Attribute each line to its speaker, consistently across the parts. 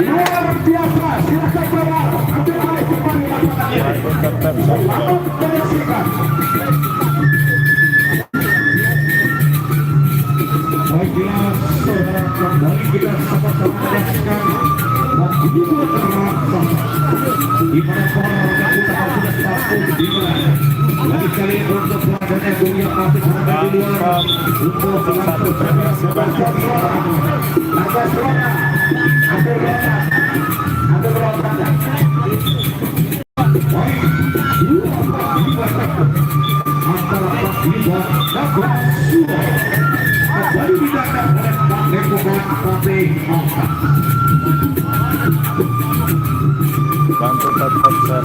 Speaker 1: luar biasa. Silakan bawa kembali selamat menyaksikan. Baiklah saudara, kembali kita sama-sama menyaksikan dan dibuat terasa di mana para orang kita sudah satu di mana lagi kali untuk pelajaran dunia masih berada di luar untuk selalu berada ada suara ada berada ada berada baik dua antara Pasiba dan Suara kembali dijaga oleh Pak Lekuban Partai Mangsa.
Speaker 2: Bantu tetap sabar.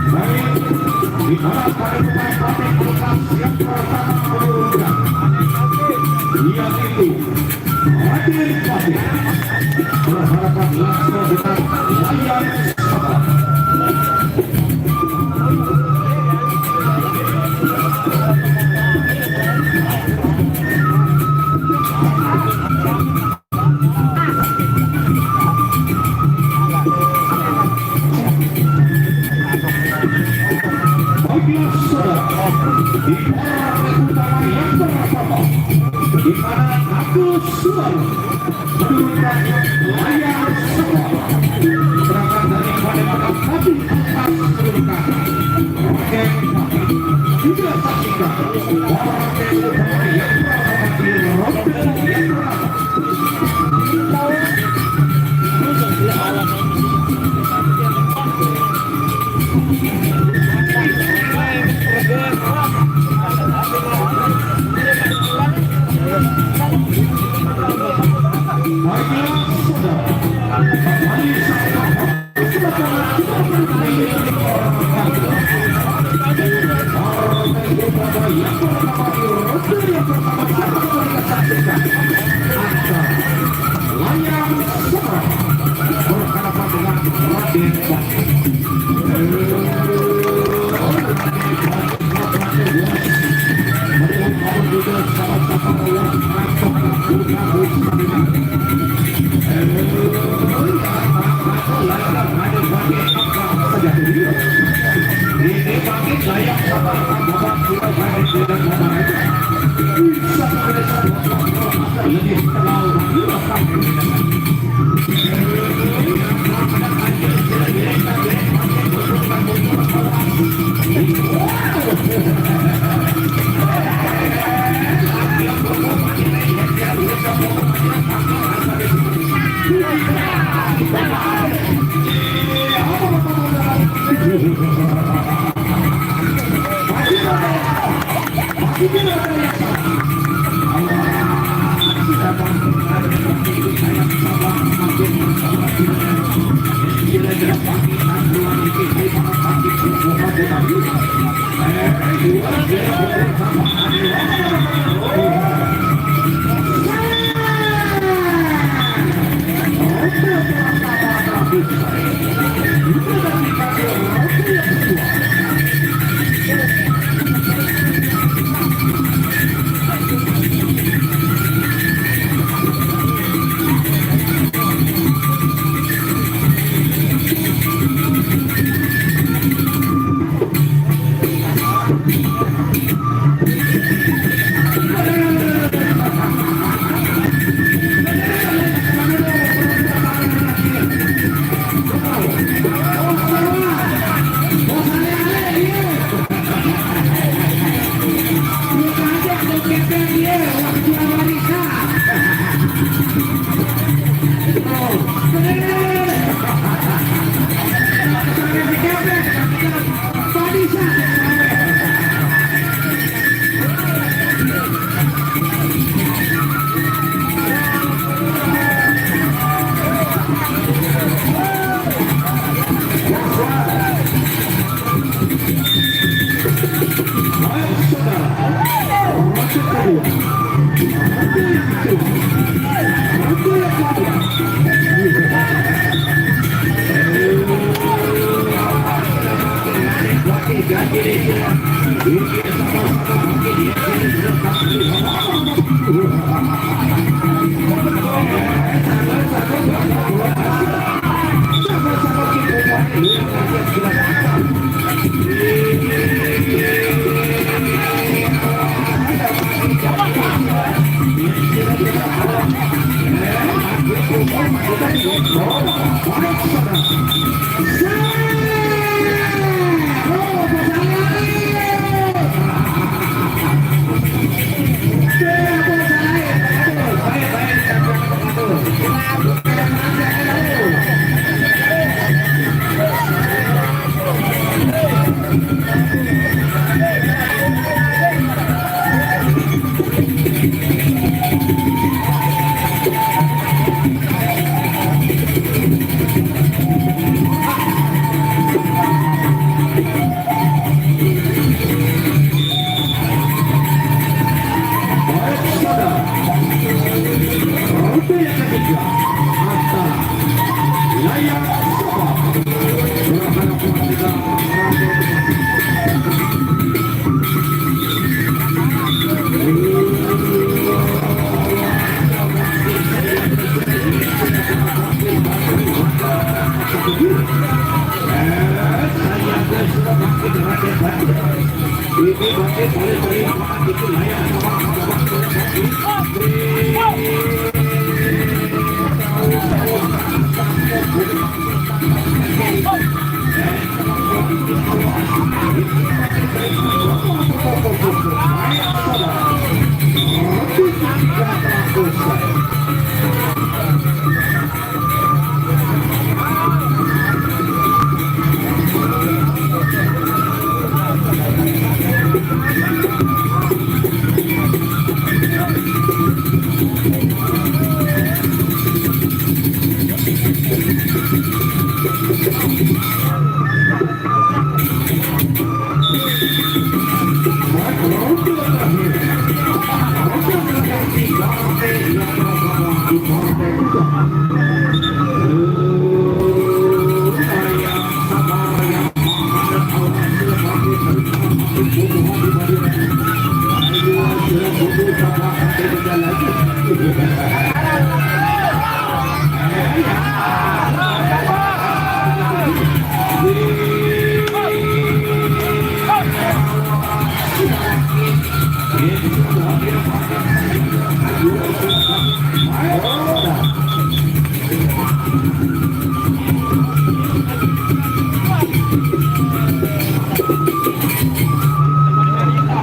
Speaker 1: Baik, di mana pada pemain Partai Mangsa yang pertama menurunkan yaitu Adil Fatih berhadapan langsung dengan Layar Sabah. Di utara yang pertama di mana Agus Suara menurunkan Layar Sabah, sedangkan daripada satu empat menurunkan Roket Fatih. Juga saksikan partai utama yang pertama di Roket yang pertama.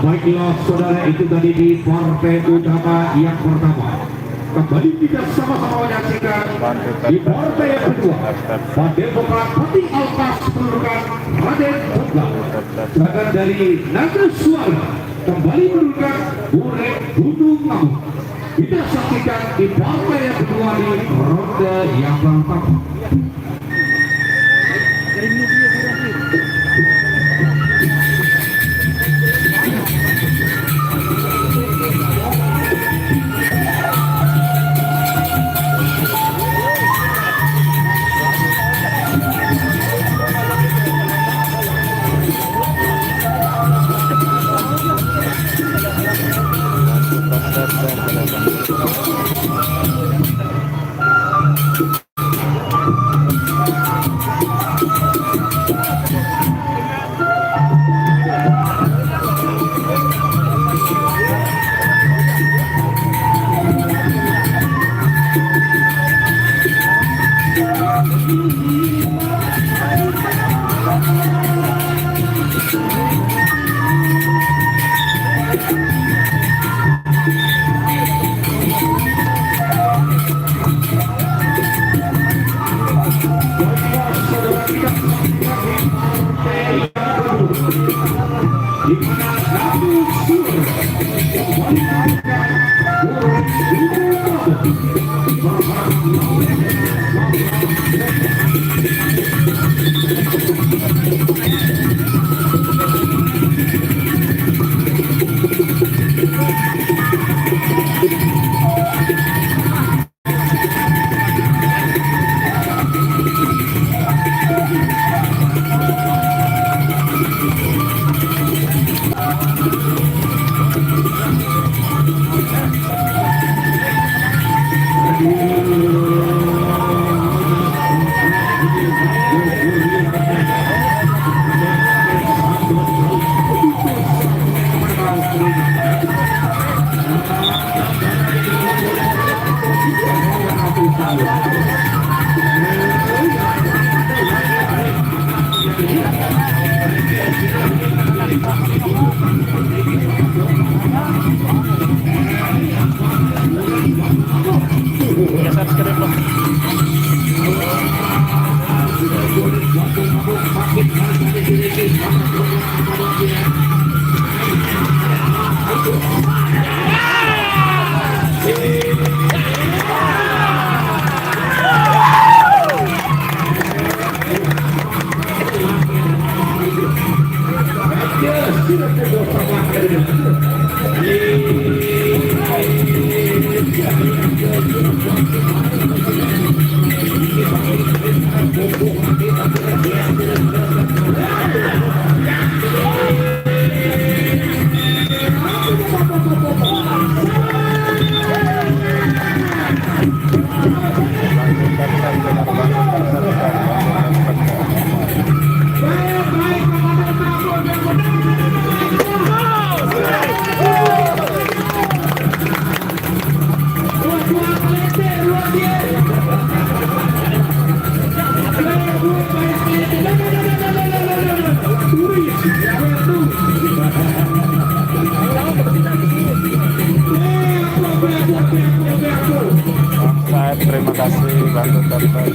Speaker 1: Baiklah saudara, itu tadi di partai utama yang pertama. Kembali kita sama-sama menyaksikan di partai yang kedua. Padepokan Pati Alpas menurunkan Raden Bogla. Sedangkan dari Naga Suara kembali menurunkan Urek Gunung Laut. Kita saksikan di partai yang kedua di ronde yang pertama. Thank you.
Speaker 2: Terima kasih bantu dapat.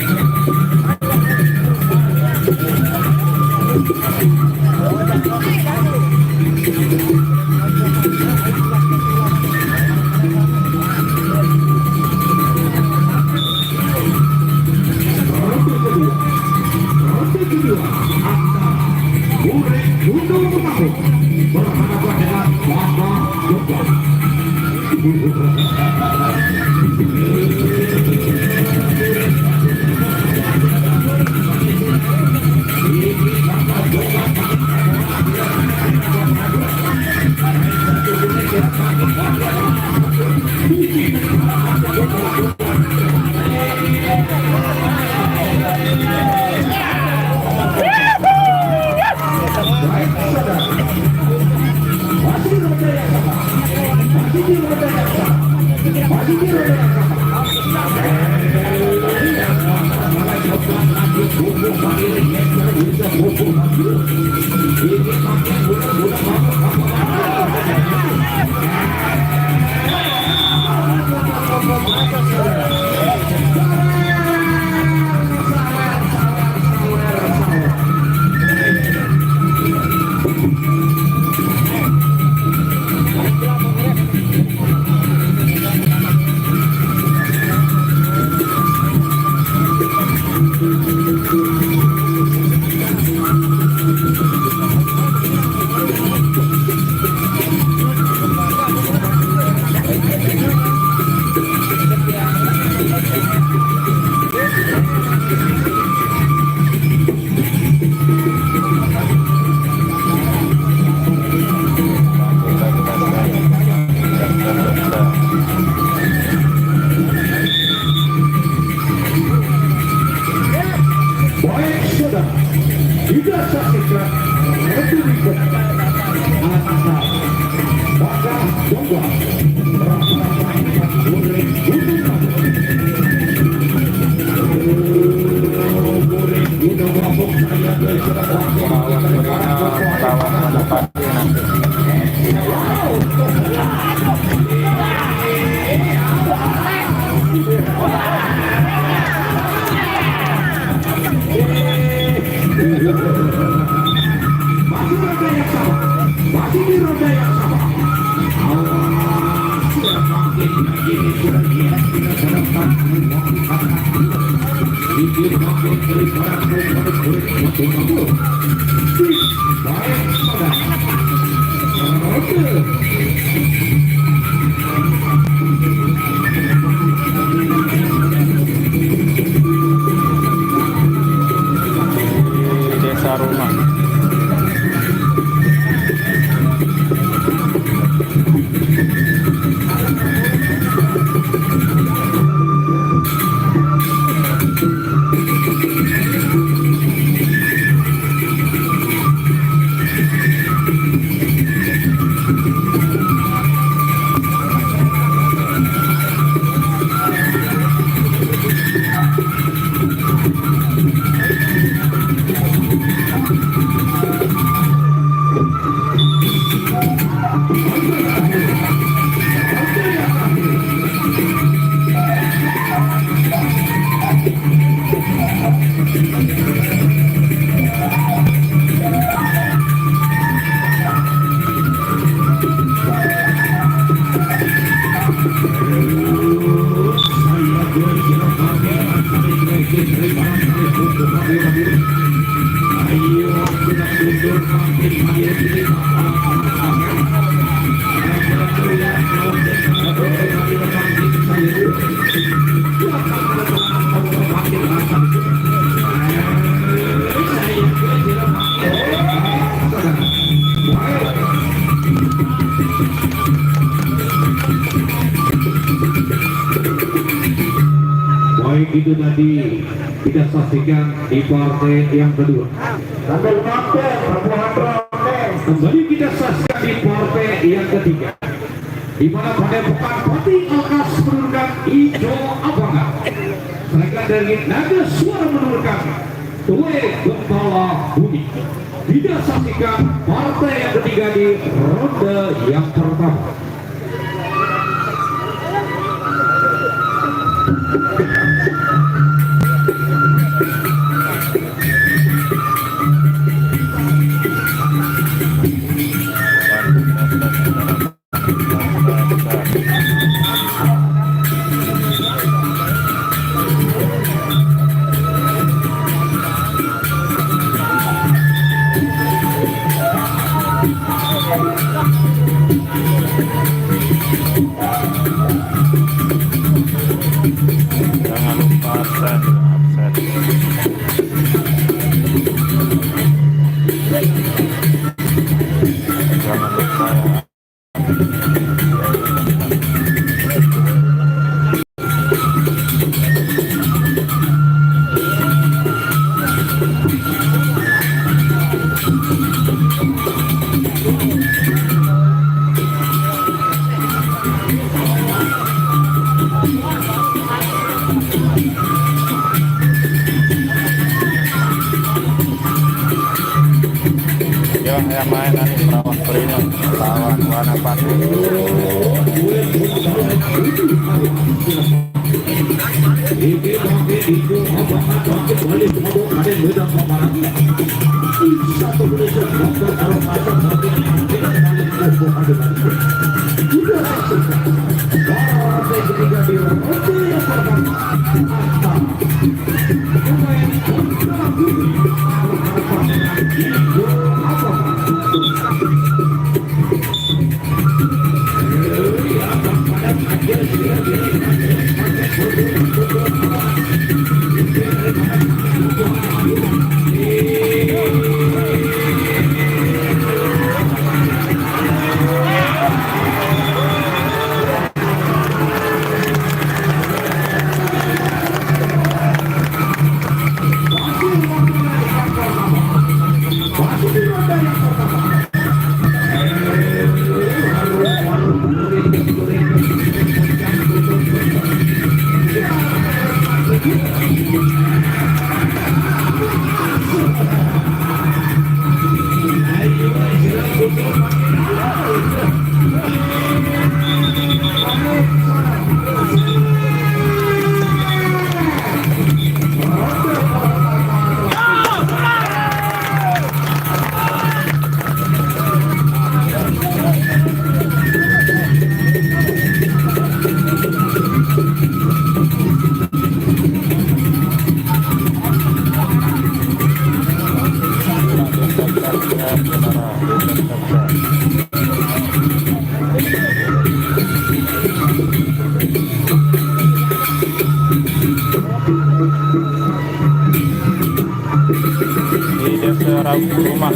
Speaker 2: Desa Rumah.
Speaker 1: itu tadi kita saksikan di partai yang kedua. Sambil partai kembali kita saksikan di partai yang ketiga, di mana pada pekan Pati Alkas menurunkan Ijo Abangan, mereka dari Naga Suara menurunkan Tue Gembala Bumi. Kita saksikan partai yang ketiga di ronde yang pertama.
Speaker 2: Jangan lupa absen. Jangan lupa yang main nanti Perawan Premium lawan Wanapati. Di desa Rumah.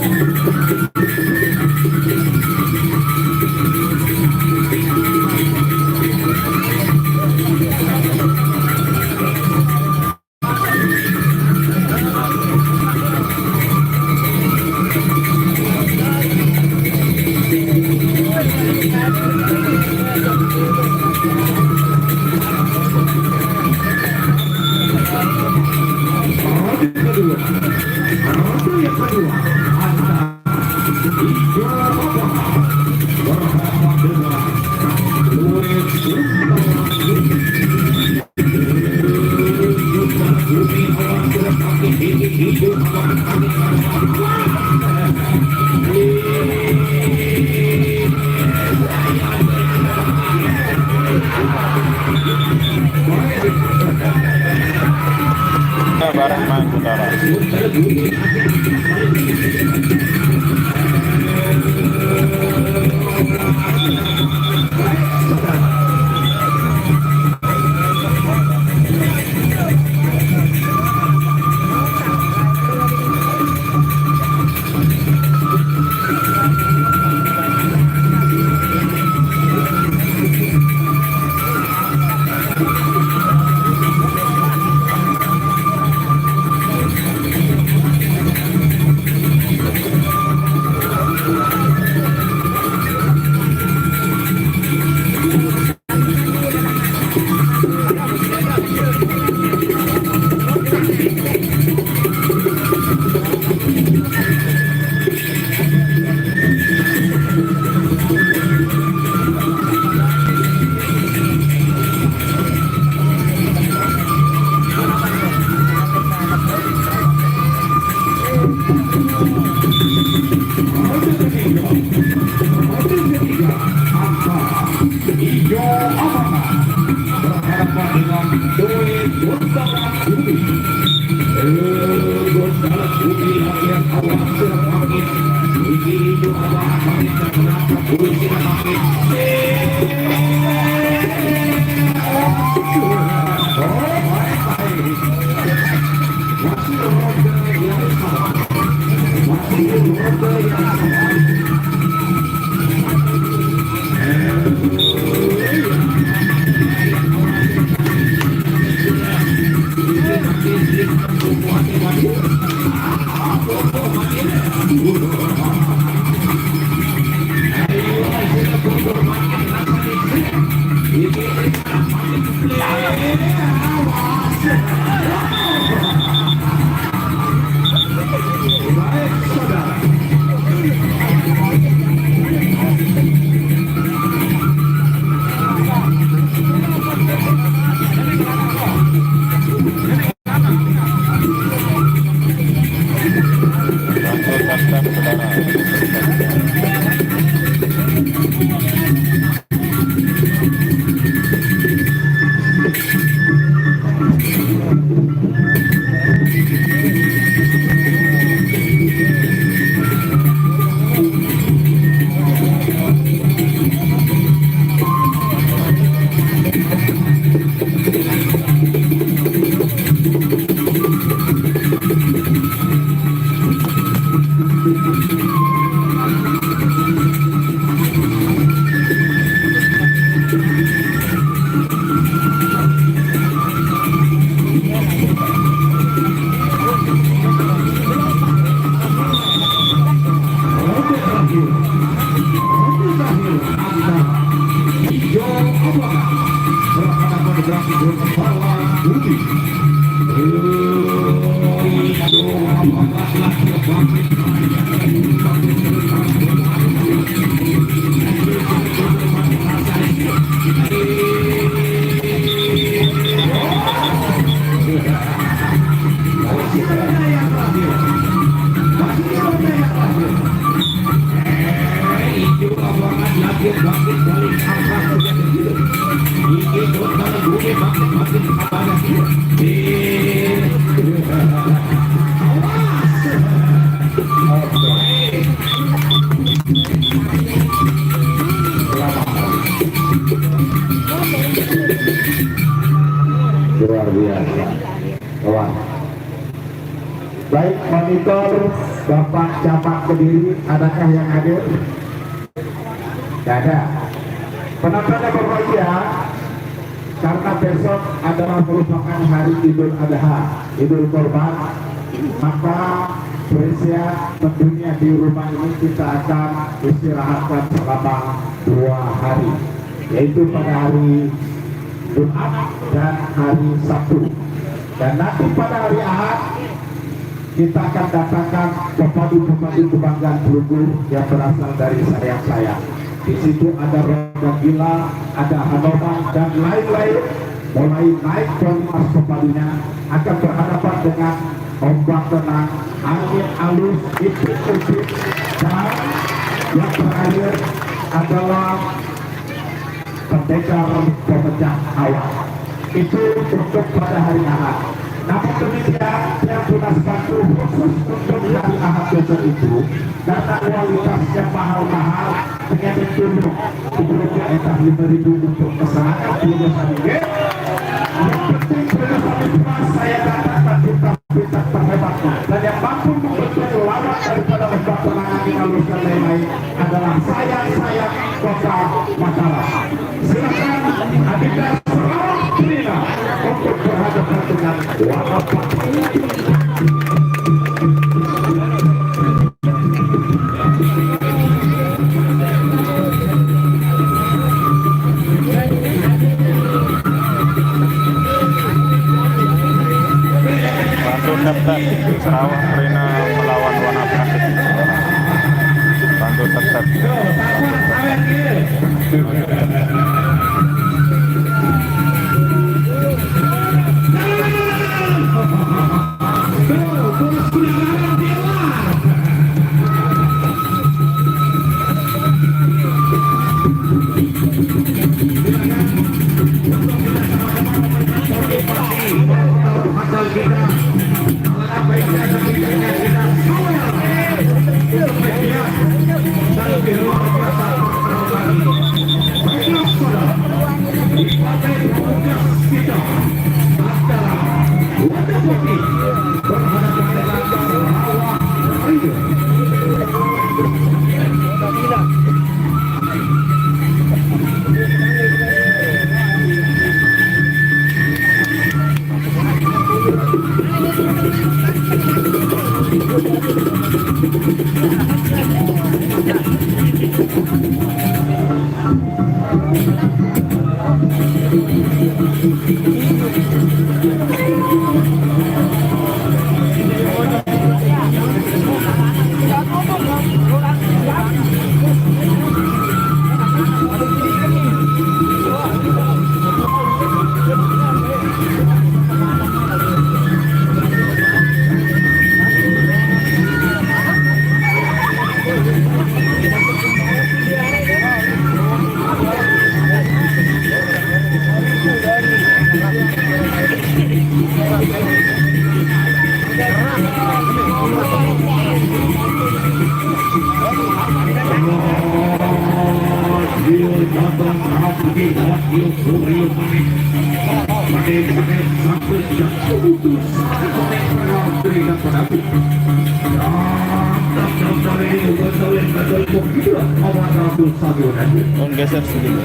Speaker 2: Barat Maluku Utara.
Speaker 1: dengan Doi Gonzales Bumi. Gonzales Bumi bagian awal siram angin. Ini itu awal angin dan menangkap Bumi siram angin. Masih ronde yang sama. Masih ronde yang sama. Luar biasa, kawan. Baik, monitor Bapak Camat Kediri, adakah yang hadir? Tidak ada. Penonton yang berbahagia, karena besok adalah merupakan hari Idul Adha, Idul Kurban, maka Presia tentunya di rumah ini kita akan istirahatkan selama 2 hari, yaitu pada hari Jumat dan hari Sabtu. Dan nanti pada hari Ahad kita akan datangkan pepadu-pepadu kebanggaan Blugur yang berasal dari sayang-sayang. Di situ ada roda gila, ada hanoman dan lain-lain. Mulai naik kelas pepadunya akan berhadapan dengan ombak tenang, angin halus, ipit-ipit, dan yang terakhir adalah pendekar pemecah awan. Itu untuk pada hari Ahad. Namun demikian, yang tunas bantu khusus untuk hari Ahad besok itu, karena kualitasnya mahal-mahal, dengan turun sebelumnya entah 5.000 untuk kesenangan belum sampai. Yang penting belum sampai saya datang bintang terhebatnya, dan yang mampu membentuk lawan daripada ombak tenang angin halus dan lain-lain adalah sayang-sayang kota Mataram. Silakan Adinda Sarawak Trina untuk berhadapan dengan warna
Speaker 2: Daftar Sarawak Trina melawan Warna Plastik. Bantu daftar.
Speaker 1: tugas kita antara Wadah Putih berhadapan dengan Sarawak Ranger.
Speaker 2: Geser sedikit.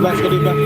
Speaker 2: Bang, sedikit bang.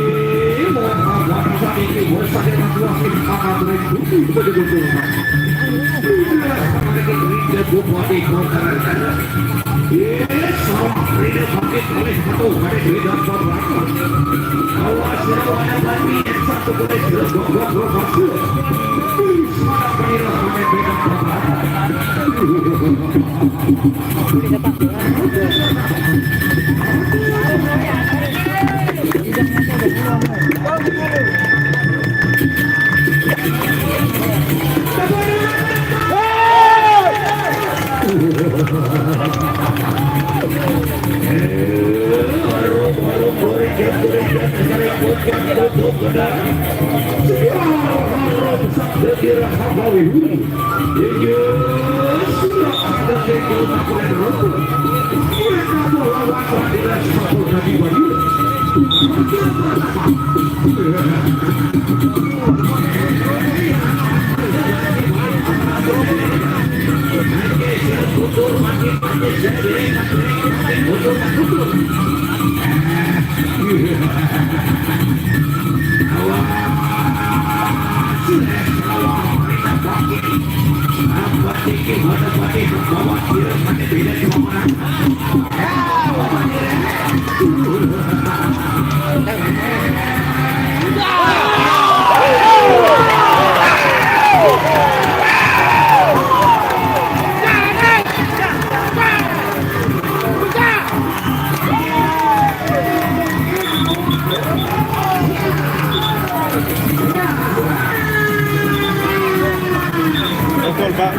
Speaker 2: Betul, Pak.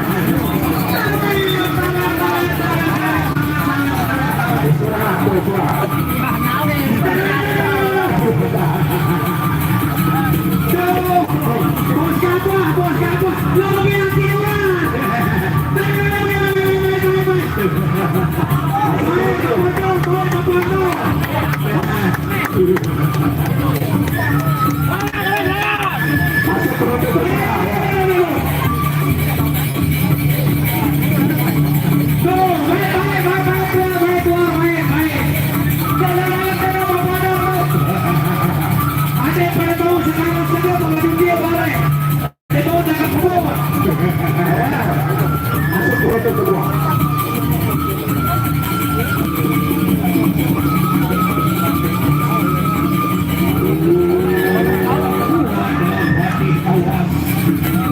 Speaker 1: Awas.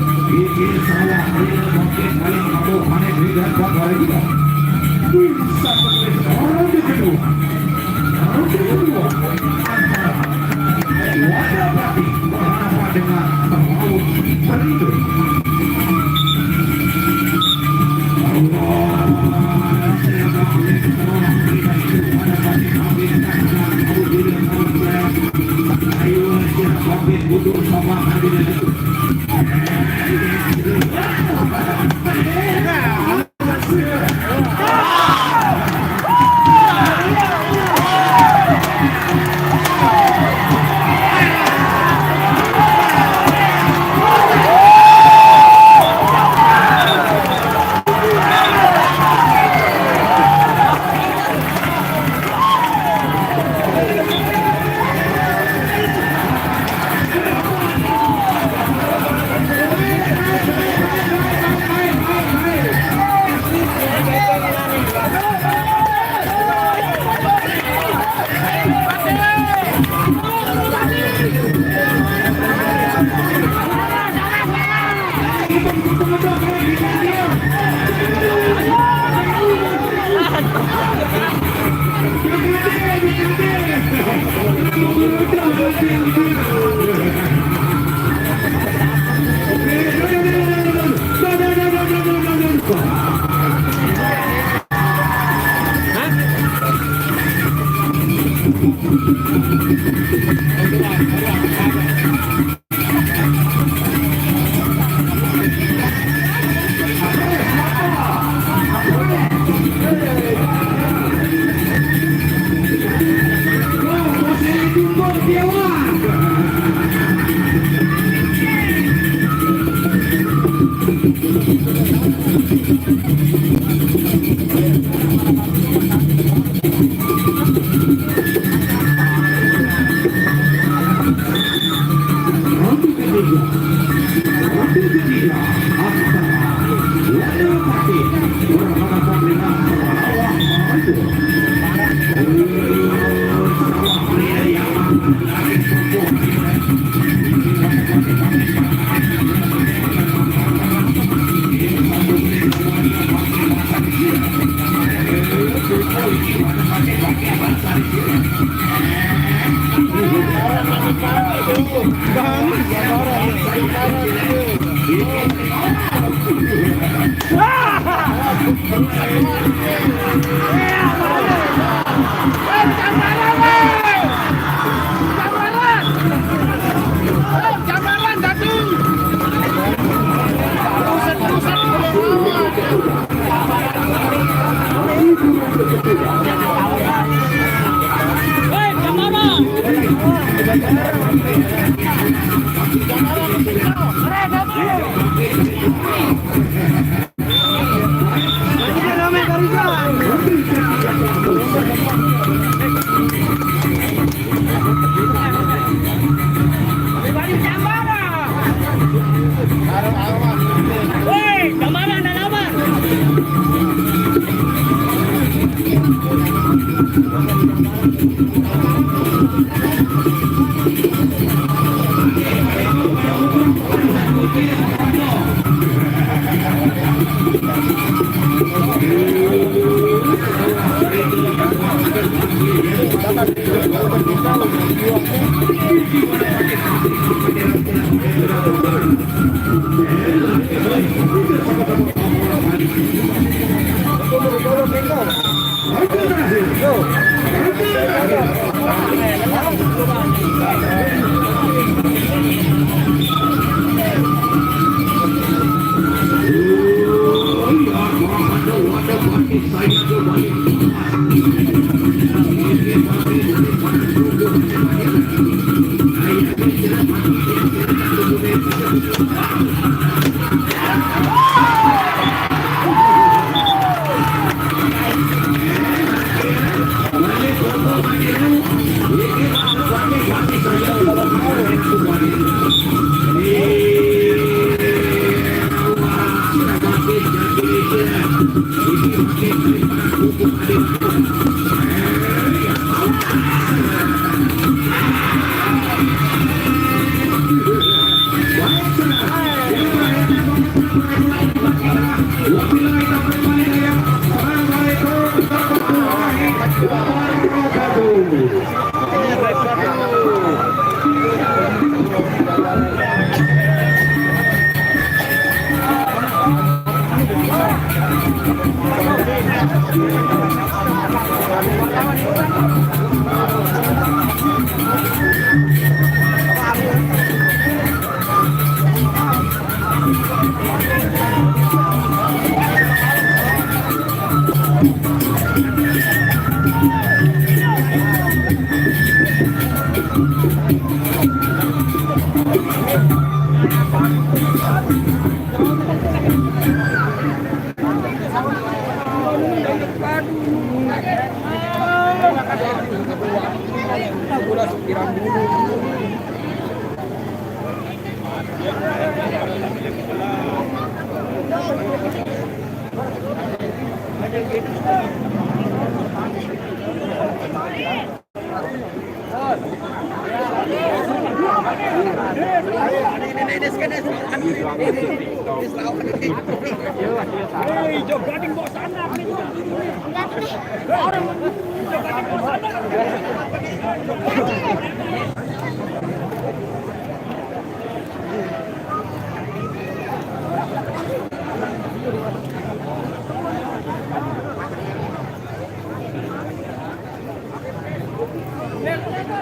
Speaker 3: Ano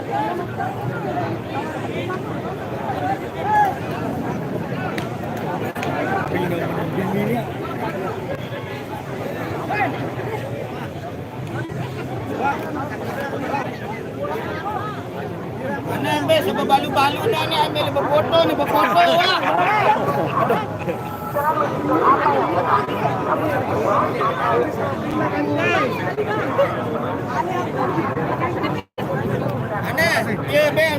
Speaker 3: yan, be? Sa babalu-balu na ni Amel, baboto, wah. Ano?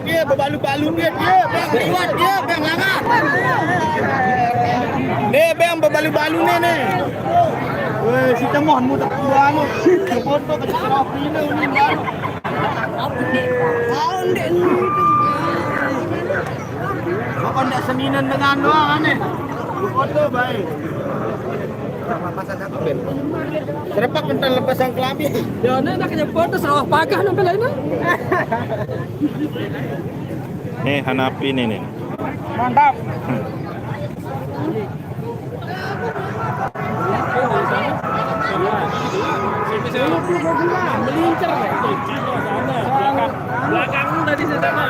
Speaker 3: Dia babalu-balu dia, liwat dia, bang lama. Bang babalu-balu nih. Weh, si temoh mu tak buang mu. Baboto ka sa pino ni bang. Baka ndak seminan dengan doang aneh. Foto baik. Kenapa kental lepasan kelambi?
Speaker 4: Ya, nak kena foto sawah pagah nak belai na.
Speaker 2: Nih Hanapi nih.
Speaker 3: Mantap.
Speaker 4: Melincar. Belakang tadi sana.